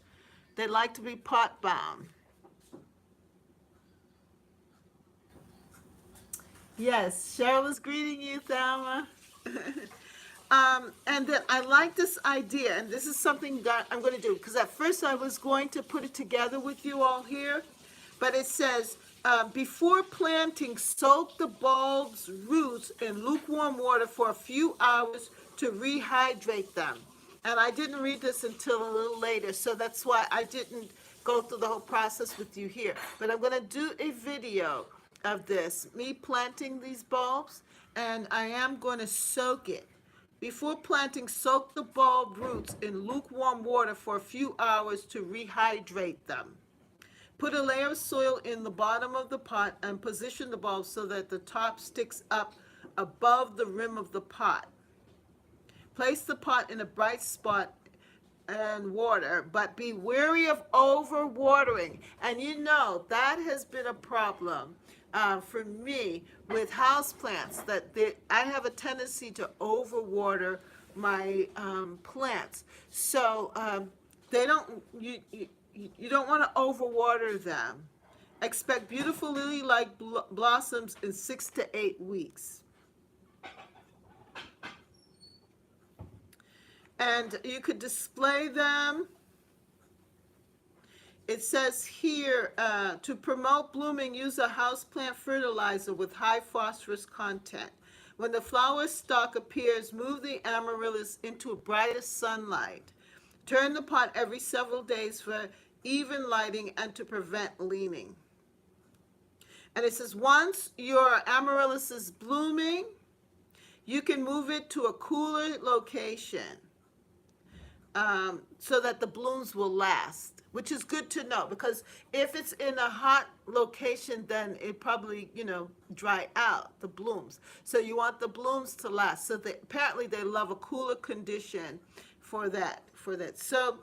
They like to be pot bound. Yes, Cheryl is greeting you, Thelma. And then I like this idea, and this is something that I'm going to do, because at first I was going to put it together with you all here, but it says, before planting, soak the bulb's roots in lukewarm water for a few hours to rehydrate them. And I didn't read this until a little later, so that's why I didn't go through the whole process with you here. But I'm going to do a video of this, me planting these bulbs, and I am going to soak it. Before planting, soak the bulb roots in lukewarm water for a few hours to rehydrate them. Put a layer of soil in the bottom of the pot and position the bulb so that the top sticks up above the rim of the pot. Place the pot in a bright spot and water, but be wary of overwatering. And you know, that has been a problem for me with houseplants, that I have a tendency to overwater my plants. So they don't, you don't want to overwater them. Expect beautiful lily-like blossoms in 6 to 8 weeks. And you could display them. It says here, to promote blooming, use a houseplant fertilizer with high phosphorus content. When the flower stalk appears, move the amaryllis into brighter sunlight. Turn the pot every several days for even lighting and to prevent leaning. And it says, once your amaryllis is blooming, you can move it to a cooler location so that the blooms will last, which is good to know, because if it's in a hot location, then it probably, dry out the blooms. So you want the blooms to last. So apparently they love a cooler condition for that. So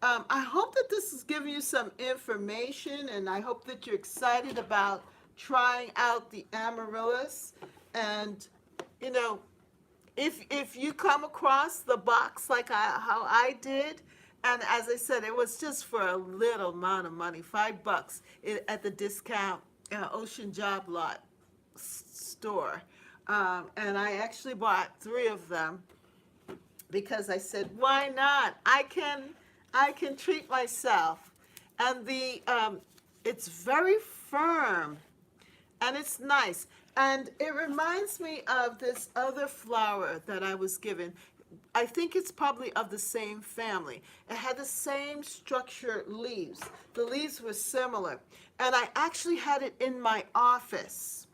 I hope that this is giving you some information, and I hope that you're excited about trying out the amaryllis. And if you come across the box like how I did, and as I said, it was just for a little amount of money, $5 at the discount Ocean Job Lot store, and I actually bought 3 of them because I said, why not? I can treat myself, and it's very firm, and it's nice. And it reminds me of this other flower that I was given. I think it's probably of the same family. It had the same structure leaves. The leaves were similar. And I actually had it in my office.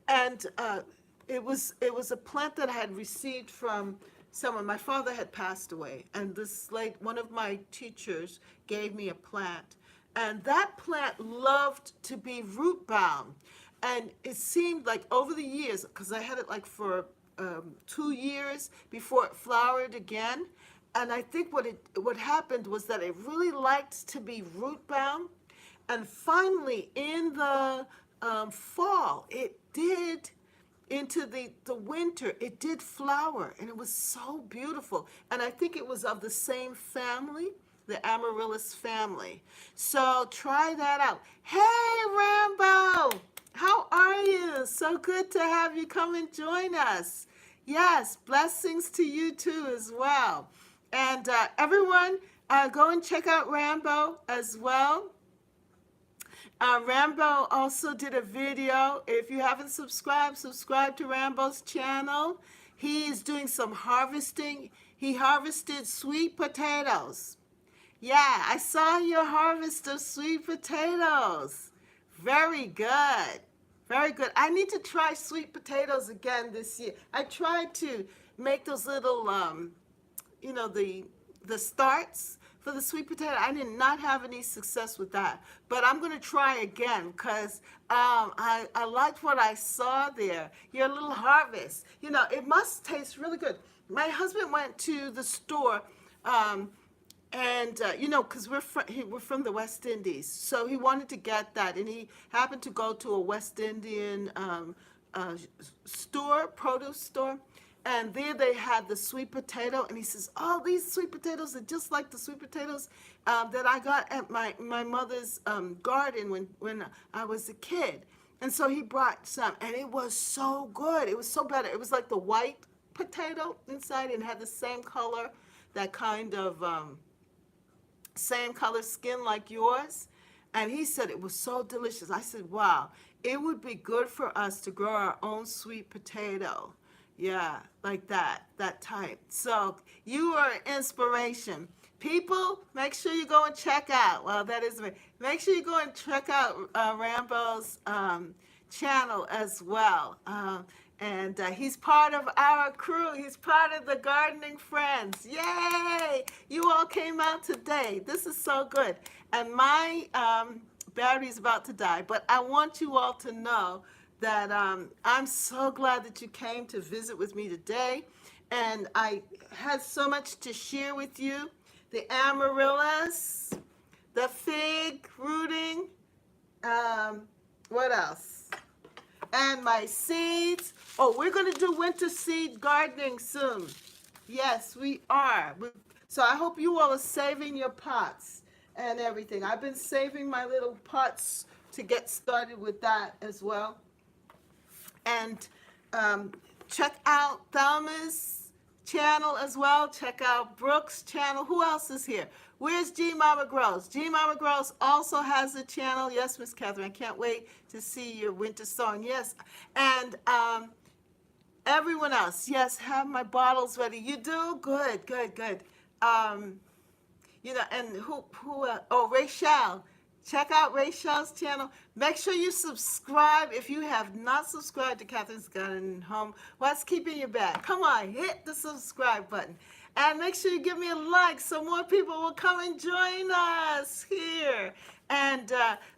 It was a plant that I had received from someone. My father had passed away, and one of my teachers gave me a plant. And that plant loved to be root bound. And it seemed like over the years, because I had it like for 2 years before it flowered again, and I think what happened was that it really liked to be root bound, and finally in the fall, it did, into the winter, it did flower, and it was so beautiful. And I think it was of the same family, the Amaryllis family. So try that out. Hey, Rambo! How are you? So good to have you come and join us. Yes, blessings to you too as well. And everyone, go and check out Rambo as well. Rambo also did a video. If you haven't subscribed, subscribe to Rambo's channel. He is doing some harvesting. He harvested sweet potatoes. Yeah, I saw your harvest of sweet potatoes. Very good. Very good. I need to try sweet potatoes again this year. I tried to make those little, the starts for the sweet potato. I did not have any success with that, but I'm going to try again because I liked what I saw there. Your little harvest, it must taste really good. My husband went to the store. And because we're from the West Indies, so he wanted to get that, and he happened to go to a West Indian store, produce store, and there they had the sweet potato, and he says, "Oh, these sweet potatoes are just like the sweet potatoes that I got at my mother's garden when I was a kid." And so he brought some, and it was so good. It was so better. It was like the white potato inside, and had the same color, that kind of same color skin like yours. And he said it was so delicious. I said, wow, it would be good for us to grow our own sweet potato. Yeah, like that type. So you are an inspiration. People, make sure you go and check out, well, that is me. Make sure you go and check out Rambo's channel as well. And he's part of our crew. He's part of the Gardening Friends. Yay! You all came out today. This is so good. And my battery's about to die, but I want you all to know that I'm so glad that you came to visit with me today. And I had so much to share with you. The amaryllis, the fig rooting, what else? And my seeds. Oh, we're going to do winter seed gardening soon. Yes, we are. So I hope you all are saving your pots and everything. I've been saving my little pots to get started with that as well. And check out Thelma's channel as well. Check out Brooke's channel. Who else is here? Where's G Mama Grows? G Mama Grows also has a channel. Yes, Miss Catherine, I can't wait to see your winter song. Yes, and everyone else, yes, have my bottles ready. You do? Good, good, good. And oh, Rachel. Check out Rachel's channel. Make sure you subscribe if you have not subscribed to Catherine's Garden Home. What's keeping you back? Come on, hit the subscribe button. And make sure you give me a like so more people will come and join us here. And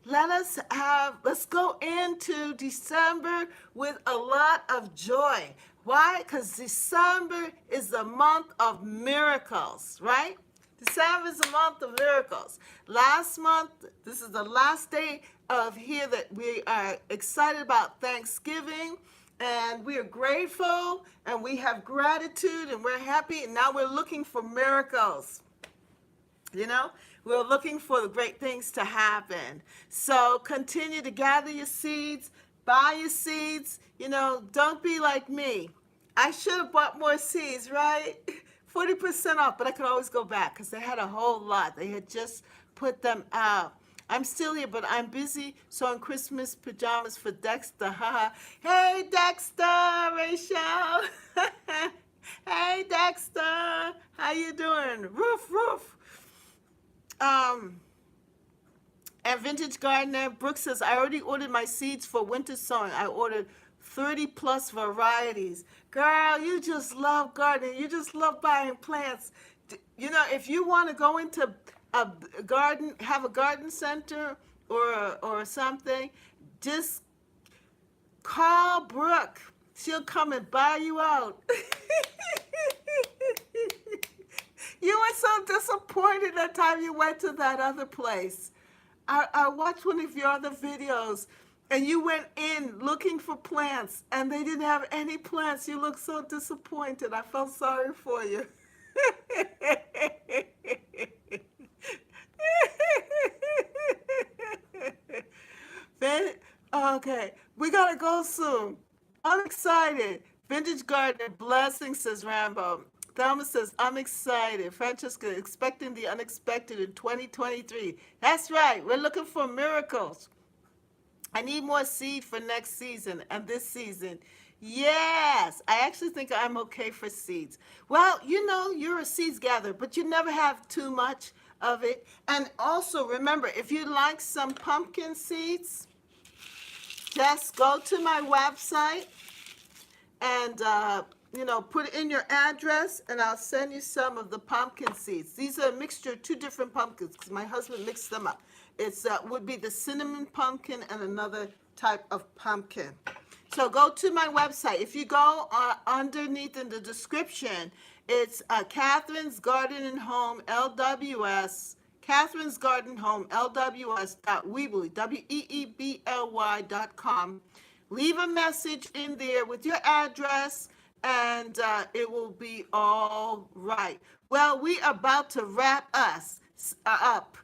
let's go into December with a lot of joy. Why? Because December is the month of miracles, right? December is a month of miracles. Last month, this is the last day of here that we are excited about Thanksgiving, and we are grateful, and we have gratitude, and we're happy, and now we're looking for miracles. We're looking for the great things to happen. So continue to gather your seeds, buy your seeds. Don't be like me. I should have bought more seeds, right? 40% off, but I could always go back because they had a whole lot. They had just put them out. I'm still here, but I'm busy sewing Christmas pajamas for Dexter. Hey, Dexter, Rachel. Hey, Dexter. How you doing? Roof, roof. And Vintage Gardener, Brooke says, I already ordered my seeds for winter sowing. I ordered 30 plus varieties. Girl, you just love gardening. You just love buying plants. If you want to go into a garden, have a garden center or something, just call Brooke. She'll come and buy you out. You were so disappointed that time you went to that other place. I watched one of your other videos, and you went in looking for plants, and they didn't have any plants. You looked so disappointed. I felt sorry for you. Okay, we gotta go soon. I'm excited. Vintage Gardener, blessings, says Rambo. Thelma says, I'm excited. Francesca, expecting the unexpected in 2023. That's right. We're looking for miracles. I need more seed for next season and this season. Yes, I actually think I'm okay for seeds. Well, you're a seeds gatherer, but you never have too much of it. And also, remember, if you'd like some pumpkin seeds, just go to my website and put in your address, and I'll send you some of the pumpkin seeds. These are a mixture of two different pumpkins because my husband mixed them up. It's would be the cinnamon pumpkin and another type of pumpkin. So go to my website. If you go underneath in the description, it's Catherine's Garden and Home LWS. Catherine's Garden Home LWS Weebly WEEBLY.com. Leave a message in there with your address, and it will be all right. Well, we are about to wrap us up.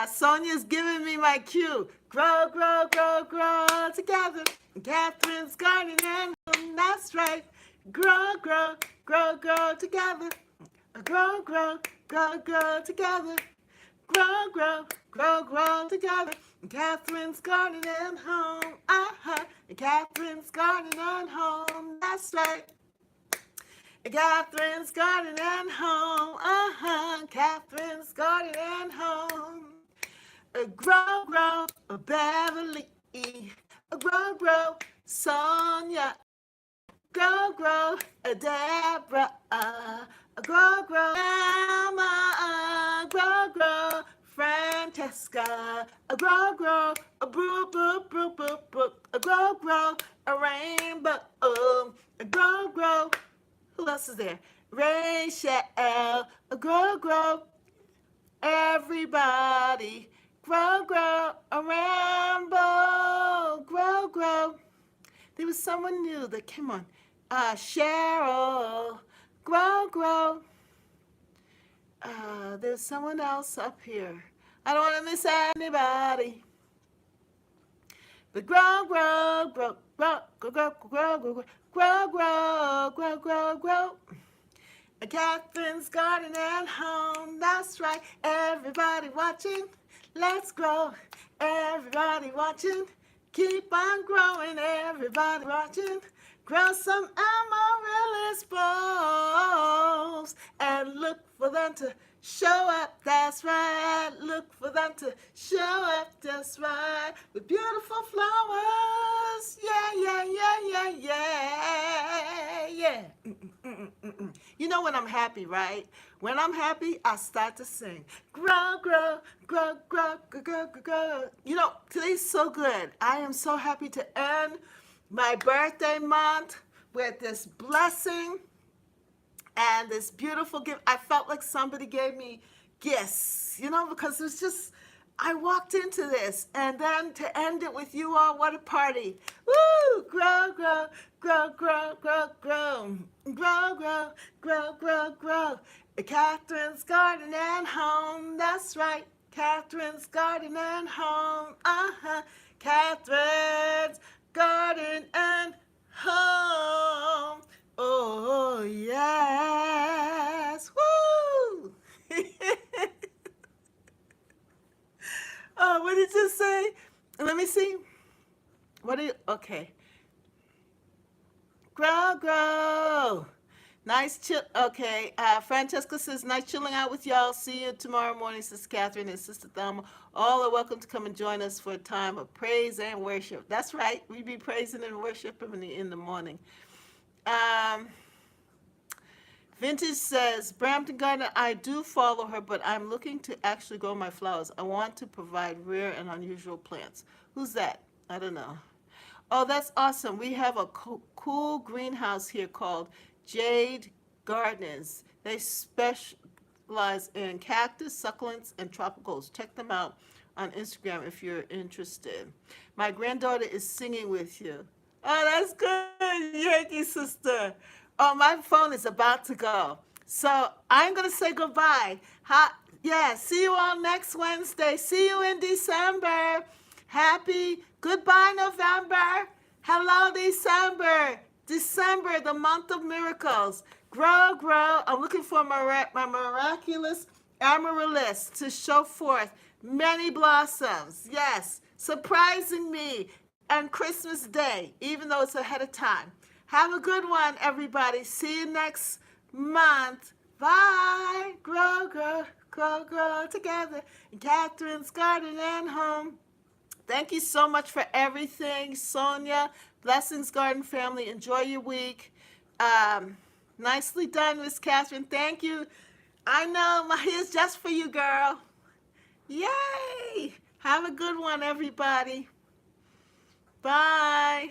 Sonia's giving me my cue. Grow, grow, grow, grow together. Catherine's Garden and Home, that's right. Grow, grow, grow, grow together. Grow, grow, grow, grow together. Grow, grow, grow, grow together. Catherine's Garden and Home, Catherine's Garden and Home, that's right. Catherine's Garden and Home, Catherine's Garden and Home. Grow, grow, Beverly. Grow, grow, Sonia. Grow, grow, Deborah. Grow, grow, Emma. Grow, grow, Francesca. Grow, grow, Broo, Broo, Broo, Broo, Broo. Grow, grow, a rainbow. Grow, grow. Who else is there? Rachel. Grow, grow, everybody. Grow, grow, a rainbow. Grow, grow. There was someone new that came on. Cheryl. Grow, grow. There's someone else up here. I don't want to miss anybody. But grow, grow, grow, grow, grow, grow, grow, grow, grow, grow, grow, grow, grow. Catherine's Garden and Home, that's right. Everybody watching, let's grow. Everybody watching, keep on growing. Everybody watching, grow some amaryllis bulbs and look for them to show up, that's right. Look for them to show up, that's right. With beautiful flowers, yeah, yeah, yeah, yeah, yeah, yeah. You know when I'm happy, right? When I'm happy, I start to sing. Grow, grow, grow, grow, grow, grow, grow, grow. Today's so good. I am so happy to end my birthday month with this blessing and this beautiful gift. I felt like somebody gave me gifts, because it was just, I walked into this, and then to end it with you all, what a party. Woo! Grow, grow, grow, grow, grow, grow. Grow, grow, grow, grow, grow. Catherine's Garden and Home, that's right. Catherine's Garden and Home, Catherine's Garden and Home. Oh, yes. Woo! Oh, what did you say? Let me see. Okay. Grow, grow. Nice chill. Okay. Francesca says, nice chilling out with y'all. See you tomorrow morning, Sister Catherine and Sister Thelma. All are welcome to come and join us for a time of praise and worship. That's right. We be praising and worshiping in the morning. Vintage says, Brampton Garden, I do follow her, but I'm looking to actually grow my flowers. I want to provide rare and unusual plants. Who's that? I don't know. Oh, that's awesome. We have a cool greenhouse here called Jade Gardens. They specialize in cactus, succulents, and tropicals. Check them out on Instagram if you're interested. My granddaughter is singing with you. Oh, that's good, Yankee sister. Oh, my phone is about to go. So I'm going to say goodbye. See you all next Wednesday. See you in December. Happy goodbye, November. Hello, December. December, the month of miracles. Grow, grow. I'm looking for my miraculous amaryllis to show forth many blossoms. Yes, surprising me on Christmas Day, even though it's ahead of time. Have a good one, everybody. See you next month. Bye. Grow, grow, grow, grow together in Catherine's Garden and Home. Thank you so much for everything, Sonia. Blessings, Garden family. Enjoy your week. Nicely done, Miss Catherine. Thank you. I know, my here's just for you, girl. Yay! Have a good one, everybody. Bye.